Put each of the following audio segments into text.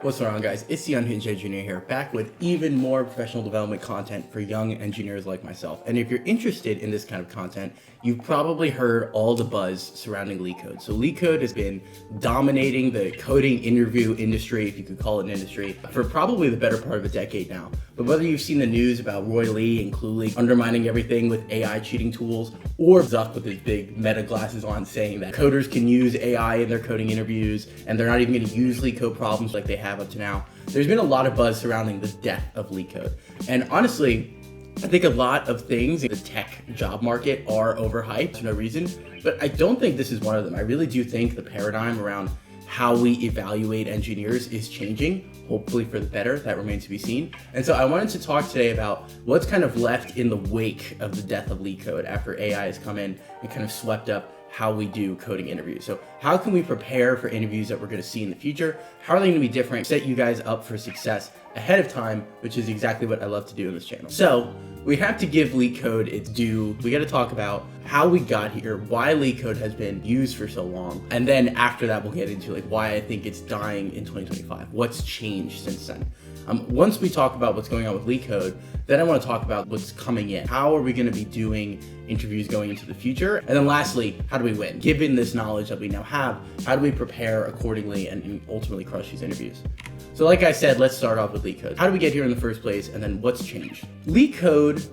What's going on, guys? It's the Unhinged Engineer here, back with even more professional development content for young engineers like myself. And if you're interested in this kind of content, you've probably heard all the buzz surrounding Leetcode. So Leetcode has been dominating the coding interview industry, if you could call it an industry, for probably the better part of a decade now. But whether you've seen the news about Roy Lee and Cluey undermining everything with AI cheating tools, or Zuck with his big meta glasses on saying that coders can use AI in their coding interviews and they're not even going to use Leetcode problems like they have up to now, there's been a lot of buzz surrounding the death of Leetcode. And honestly, I think a lot of things in the tech job market are overhyped for no reason, but I don't think this is one of them. I really do think the paradigm around how we evaluate engineers is changing, hopefully for the better. That remains to be seen. And so I wanted to talk today about what's kind of left in the wake of the death of Leetcode after AI has come in and kind of swept up how we do coding interviews. So how can we prepare for interviews that we're going to see in the future? How are they going to be different? Set you guys up for success ahead of time, which is exactly what I love to do in this channel. So we have to give Leetcode its due. We got to talk about how we got here, why Leetcode has been used for so long. And then after that, we'll get into like why I think it's dying in 2025. What's changed since then? Once we talk about what's going on with Leetcode, then I want to talk about what's coming in. How are we going to be doing interviews going into the future? And then lastly, how do we win? Given this knowledge that we now have, how do we prepare accordingly and ultimately crush these interviews? So like I said, let's start off with Leetcode. How do we get here in the first place, and then what's changed? Leetcode,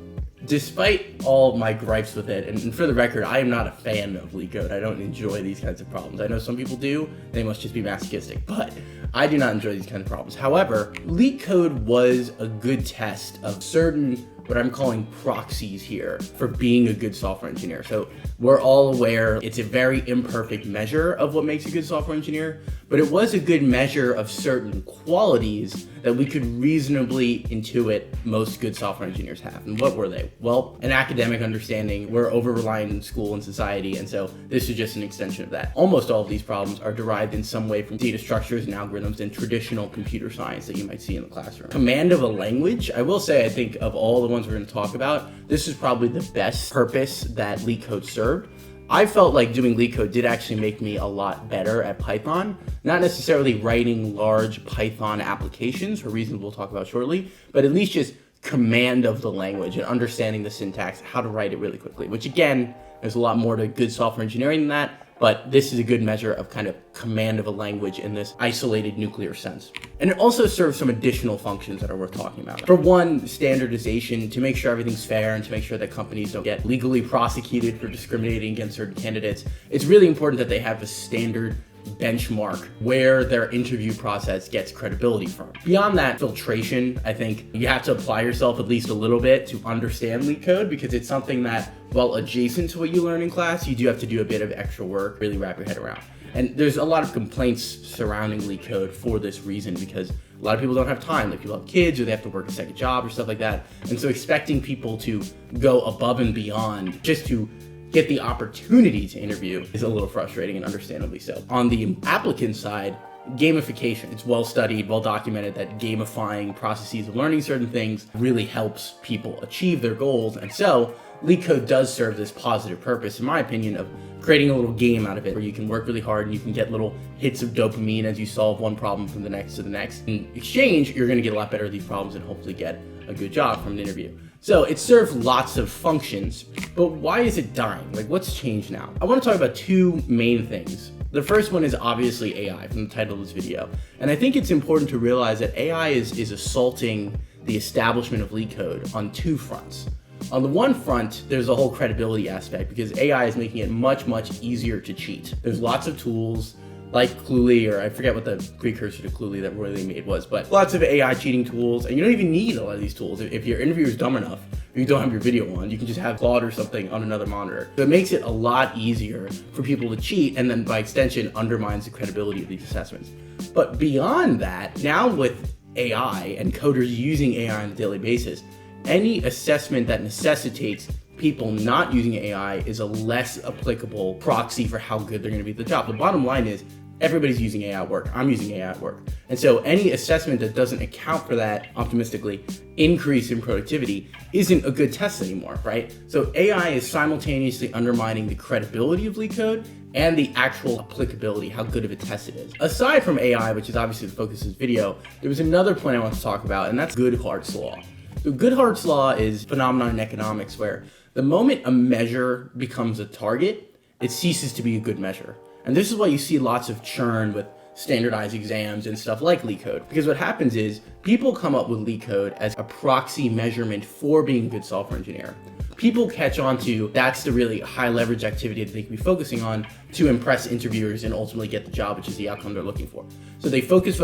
despite all my gripes with it, and for the record, I am not a fan of Leetcode. I don't enjoy these kinds of problems. I know some people do, they must just be masochistic, but I do not enjoy these kinds of problems. However, Leetcode was a good test of certain, what I'm calling proxies here for being a good software engineer. So we're all aware it's a very imperfect measure of what makes a good software engineer, but it was a good measure of certain qualities that we could reasonably intuit most good software engineers have. And what were they? Well, an academic understanding. We're over-reliant in school and society, and so this is just an extension of that. Almost all of these problems are derived in some way from data structures and algorithms in traditional computer science that you might see in the classroom. Command of a language, I will say, I think of all the ones we're going to talk about, this is probably the best purpose that Leetcode served. I felt like doing Leetcode did actually make me a lot better at Python, not necessarily writing large Python applications for reasons we'll talk about shortly, but at least just command of the language and understanding the syntax, how to write it really quickly, which again, there's a lot more to good software engineering than that, but this is a good measure of kind of command of a language in this isolated nuclear sense. And it also serves some additional functions that are worth talking about. For one, standardization, to make sure everything's fair and to make sure that companies don't get legally prosecuted for discriminating against certain candidates. It's really important that they have a standard benchmark where their interview process gets credibility from. Beyond that, filtration, I think you have to apply yourself at least a little bit to understand Leetcode, because it's something that, while adjacent to what you learn in class, you do have to do a bit of extra work, really wrap your head around. And there's a lot of complaints surrounding Leetcode for this reason, because a lot of people don't have time. Like, people have kids or they have to work a second job or stuff like that. And so expecting people to go above and beyond just to get the opportunity to interview is a little frustrating, and understandably so. On the applicant side, gamification. It's well studied, well documented that gamifying processes of learning certain things really helps people achieve their goals. And so Leetcode does serve this positive purpose, in my opinion, of creating a little game out of it where you can work really hard and you can get little hits of dopamine as you solve one problem from the next to the next. In exchange, you're going to get a lot better at these problems and hopefully get a good job from an interview. So it serves lots of functions, but why is it dying? Like, what's changed now? I want to talk about two main things. The first one is obviously AI, from the title of this video. And I think it's important to realize that AI is assaulting the establishment of Leetcode on two fronts. On the one front, there's a whole credibility aspect, because AI is making it much, much easier to cheat. There's lots of tools like Cluey, or I forget what the precursor to Cluey that Roy Lee made was, but lots of AI cheating tools, and you don't even need a lot of these tools. If your interviewer is dumb enough, or you don't have your video on, you can just have Claude or something on another monitor. So it makes it a lot easier for people to cheat, and then by extension undermines the credibility of these assessments. But beyond that, now with AI and coders using AI on a daily basis, any assessment that necessitates people not using AI is a less applicable proxy for how good they're going to be at the job. The bottom line is, everybody's using AI at work. I'm using AI at work. And so any assessment that doesn't account for that optimistically increase in productivity isn't a good test anymore, right? So AI is simultaneously undermining the credibility of Leetcode and the actual applicability, how good of a test it is. Aside from AI, which is obviously the focus of this video, there was another point I want to talk about, and that's Goodhart's law. So Goodhart's law is a phenomenon in economics where the moment a measure becomes a target, it ceases to be a good measure. And this is why you see lots of churn with standardized exams and stuff like Leetcode. Because what happens is people come up with Leetcode as a proxy measurement for being a good software engineer. People catch on to that's the really high leverage activity that they can be focusing on to impress interviewers and ultimately get the job, which is the outcome they're looking for. So they focus.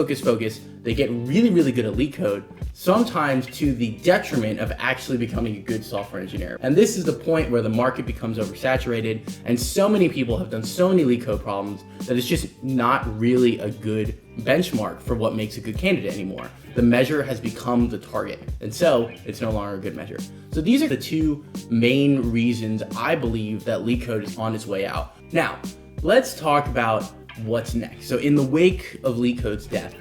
They get really, really good at Leetcode, sometimes to the detriment of actually becoming a good software engineer. And this is the point where the market becomes oversaturated, and so many people have done so many Leetcode problems that it's just not really a good benchmark for what makes a good candidate anymore. The measure has become the target, and so it's no longer a good measure. So these are the two main reasons I believe that Leetcode is on its way out. Now, let's talk about what's next. So in the wake of Leetcode's death,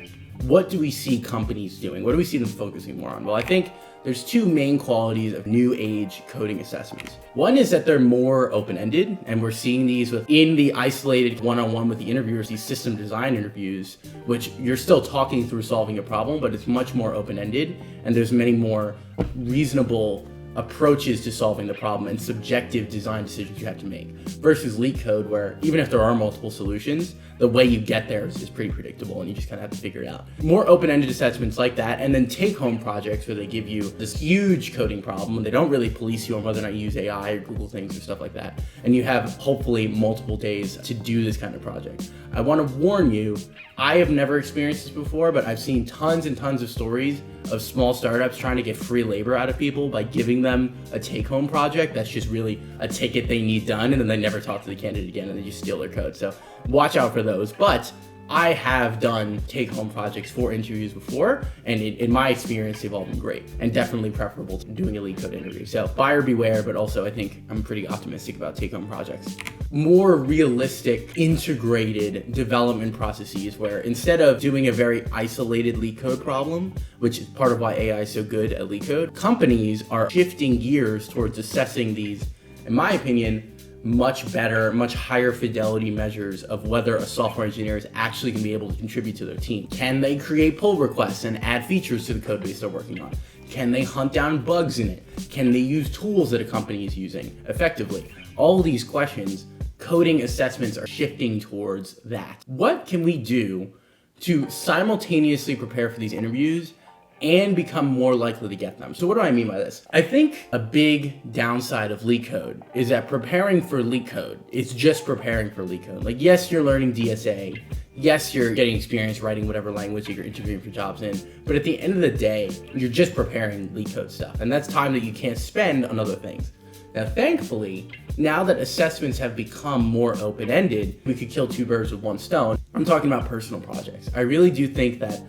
what do we see companies doing? What do we see them focusing more on? Well, I think there's two main qualities of new age coding assessments. One is that they're more open-ended, and we're seeing these within the isolated one-on-one with the interviewers, these system design interviews, which you're still talking through solving a problem, but it's much more open-ended, and there's many more reasonable approaches to solving the problem and subjective design decisions you have to make, versus Leetcode, where even if there are multiple solutions, the way you get there is pretty predictable and you just kind of have to figure it out. More open-ended assessments like that, and then take-home projects where they give you this huge coding problem and they don't really police you on whether or not you use AI or Google things or stuff like that. And you have hopefully multiple days to do this kind of project. I want to warn you, I have never experienced this before, but I've seen tons and tons of stories of small startups trying to get free labor out of people by giving them a take-home project that's just really a ticket they need done, and then they never talk to the candidate again and they just steal their code. So watch out for those. But I have done take-home projects for interviews before, and in my experience, they've all been great and definitely preferable to doing a Leetcode interview. So buyer beware, but also I think I'm pretty optimistic about take-home projects. More realistic, integrated development processes where instead of doing a very isolated Leetcode problem, which is part of why AI is so good at Leetcode, companies are shifting gears towards assessing these, in my opinion, much better, much higher fidelity measures of whether a software engineer is actually going to be able to contribute to their team. Can they create pull requests and add features to the code base they're working on? Can they hunt down bugs in it? Can they use tools that a company is using effectively? All these questions, coding assessments are shifting towards that. What can we do to simultaneously prepare for these interviews and become more likely to get them? So what do I mean by this? I think a big downside of Leetcode is that preparing for Leetcode, it's just preparing for Leetcode. Like, yes, you're learning DSA. Yes, you're getting experience writing whatever language that you're interviewing for jobs in. But at the end of the day, you're just preparing Leetcode stuff. And that's time that you can't spend on other things. Now, thankfully, now that assessments have become more open-ended, we could kill two birds with one stone. I'm talking about personal projects. I really do think that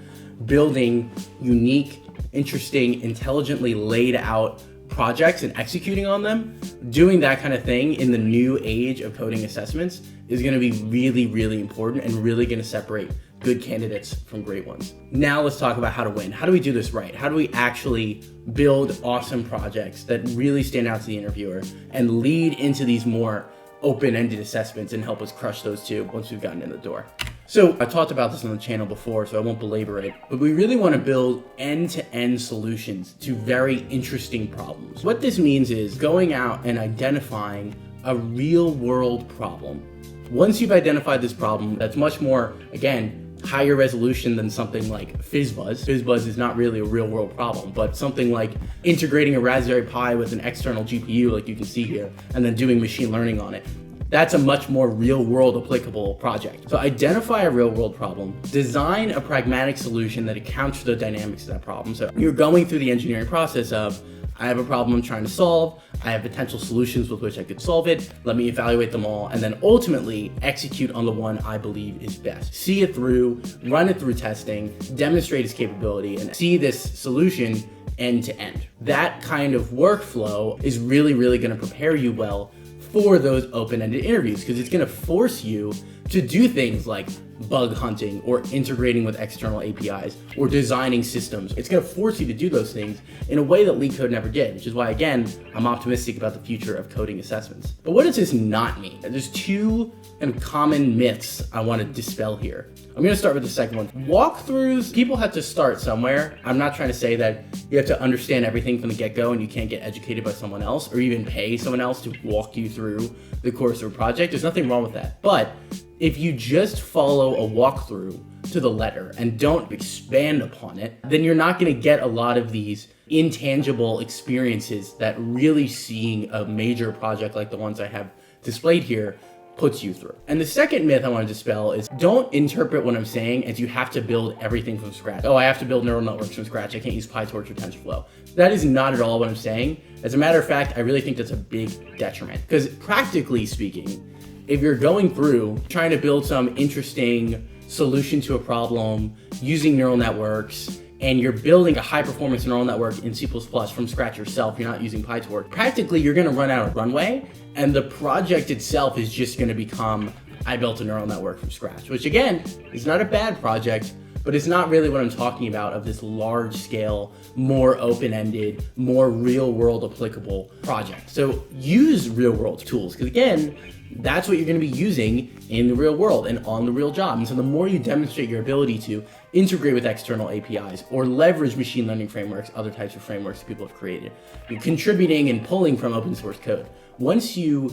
building unique, interesting, intelligently laid out projects and executing on them, doing that kind of thing in the new age of coding assessments is going to be really, really important and really going to separate good candidates from great ones. Now let's talk about how to win. How do we do this right? How do we actually build awesome projects that really stand out to the interviewer and lead into these more open-ended assessments and help us crush those two once we've gotten in the door? So I talked about this on the channel before, so I won't belabor it, but we really want to build end-to-end solutions to very interesting problems. What this means is going out and identifying a real-world problem. Once you've identified this problem, that's much more, again, higher resolution than something like FizzBuzz. FizzBuzz is not really a real-world problem, but something like integrating a Raspberry Pi with an external GPU, like you can see here, and then doing machine learning on it. That's a much more real-world applicable project. So identify a real-world problem, design a pragmatic solution that accounts for the dynamics of that problem. So you're going through the engineering process of, I have a problem I'm trying to solve, I have potential solutions with which I could solve it, let me evaluate them all, and then ultimately execute on the one I believe is best. See it through, run it through testing, demonstrate its capability, and see this solution end to end. That kind of workflow is really, really gonna prepare you well for those open-ended interviews, because it's going to force you to do things like bug hunting or integrating with external APIs or designing systems. It's going to force you to do those things in a way that Leetcode never did, which is why, again, I'm optimistic about the future of coding assessments. But what does this not mean? There's two kind of common myths I want to dispel here. I'm going to start with the second one. Walkthroughs, people have to start somewhere. I'm not trying to say that you have to understand everything from the get-go and you can't get educated by someone else or even pay someone else to walk you through the course of a project. There's nothing wrong with that. But if you just follow a walkthrough to the letter and don't expand upon it, then you're not going to get a lot of these intangible experiences that really seeing a major project like the ones I have displayed here puts you through. And the second myth I want to dispel is don't interpret what I'm saying as you have to build everything from scratch. Oh, I have to build neural networks from scratch. I can't use PyTorch or TensorFlow. That is not at all what I'm saying. As a matter of fact, I really think that's a big detriment. Because practically speaking, if you're going through trying to build some interesting solution to a problem using neural networks, and you're building a high performance neural network in C++ from scratch yourself, you're not using PyTorch, practically you're gonna run out of runway, and the project itself is just gonna become, I built a neural network from scratch, which again, is not a bad project, but it's not really what I'm talking about of this large scale, more open-ended, more real world applicable project. So use real world tools, because again, that's what you're going to be using in the real world and on the real job. And so the more you demonstrate your ability to integrate with external APIs or leverage machine learning frameworks, other types of frameworks people have created, you're contributing and pulling from open source code. Once you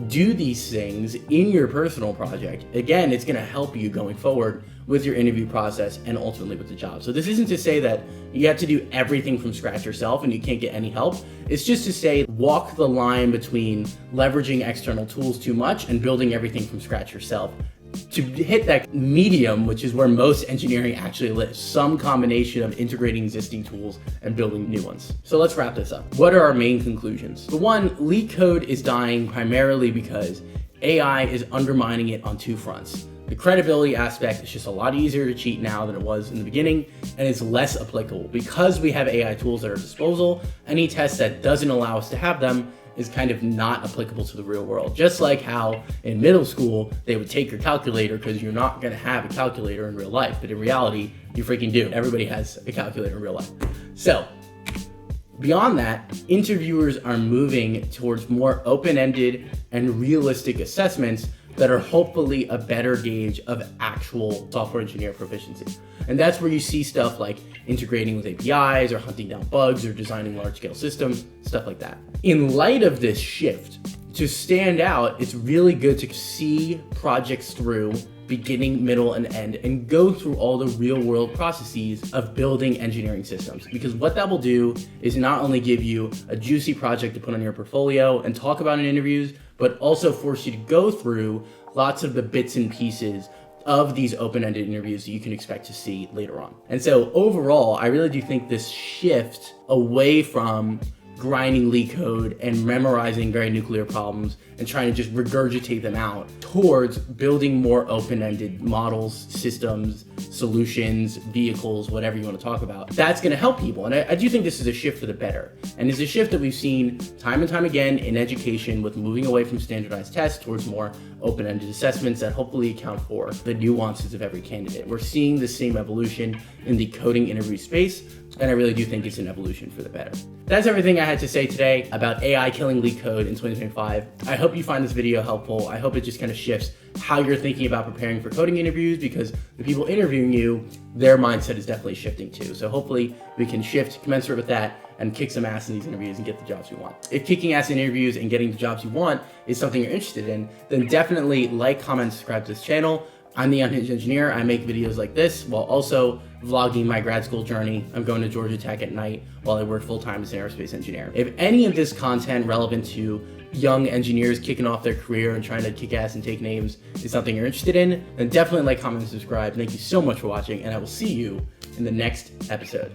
do these things in your personal project, again, it's going to help you going forward with your interview process and ultimately with the job. So this isn't to say that you have to do everything from scratch yourself and you can't get any help. It's just to say walk the line between leveraging external tools too much and building everything from scratch yourself to hit that medium, which is where most engineering actually lives, some combination of integrating existing tools and building new ones. So let's wrap this up. What are our main conclusions? For one, Leetcode is dying primarily because AI is undermining it on two fronts. The credibility aspect is just a lot easier to cheat now than it was in the beginning, and it's less applicable. Because we have AI tools at our disposal, any test that doesn't allow us to have them is kind of not applicable to the real world. Just like how in middle school, they would take your calculator because you're not gonna have a calculator in real life, but in reality, you freaking do. Everybody has a calculator in real life. So, beyond that, interviewers are moving towards more open-ended and realistic assessments that are hopefully a better gauge of actual software engineer proficiency. And that's where you see stuff like integrating with APIs or hunting down bugs or designing large-scale systems, stuff like that. In light of this shift, to stand out, it's really good to see projects through beginning, middle, and end, and go through all the real-world processes of building engineering systems. Because what that will do is not only give you a juicy project to put on your portfolio and talk about in interviews, but also force you to go through lots of the bits and pieces of these open-ended interviews that you can expect to see later on. And so overall, I really do think this shift away from grinding Leetcode and memorizing very nuclear problems and trying to just regurgitate them out towards building more open-ended models, systems, solutions, vehicles, whatever you want to talk about. That's going to help people. And I do think this is a shift for the better. And it's a shift that we've seen time and time again in education with moving away from standardized tests towards more open-ended assessments that hopefully account for the nuances of every candidate. We're seeing the same evolution in the coding interview space, and I really do think it's an evolution for the better. That's everything I had to say today about AI killing Leetcode in 2025. I hope you find this video helpful. I hope it just kind of shifts how you're thinking about preparing for coding interviews, because the people interviewing you, their mindset is definitely shifting too. So hopefully we can shift commensurate with that and kick some ass in these interviews and get the jobs we want. If kicking ass in interviews and getting the jobs you want is something you're interested in, then definitely like, comment, subscribe to this channel. I'm the Unhinged Engineer. I make videos like this while also vlogging my grad school journey. I'm going to Georgia Tech at night while I work full-time as an aerospace engineer. If any of this content relevant to young engineers kicking off their career and trying to kick ass and take names is something you're interested in, then definitely like, comment, and subscribe. Thank you so much for watching, and I will see you in the next episode.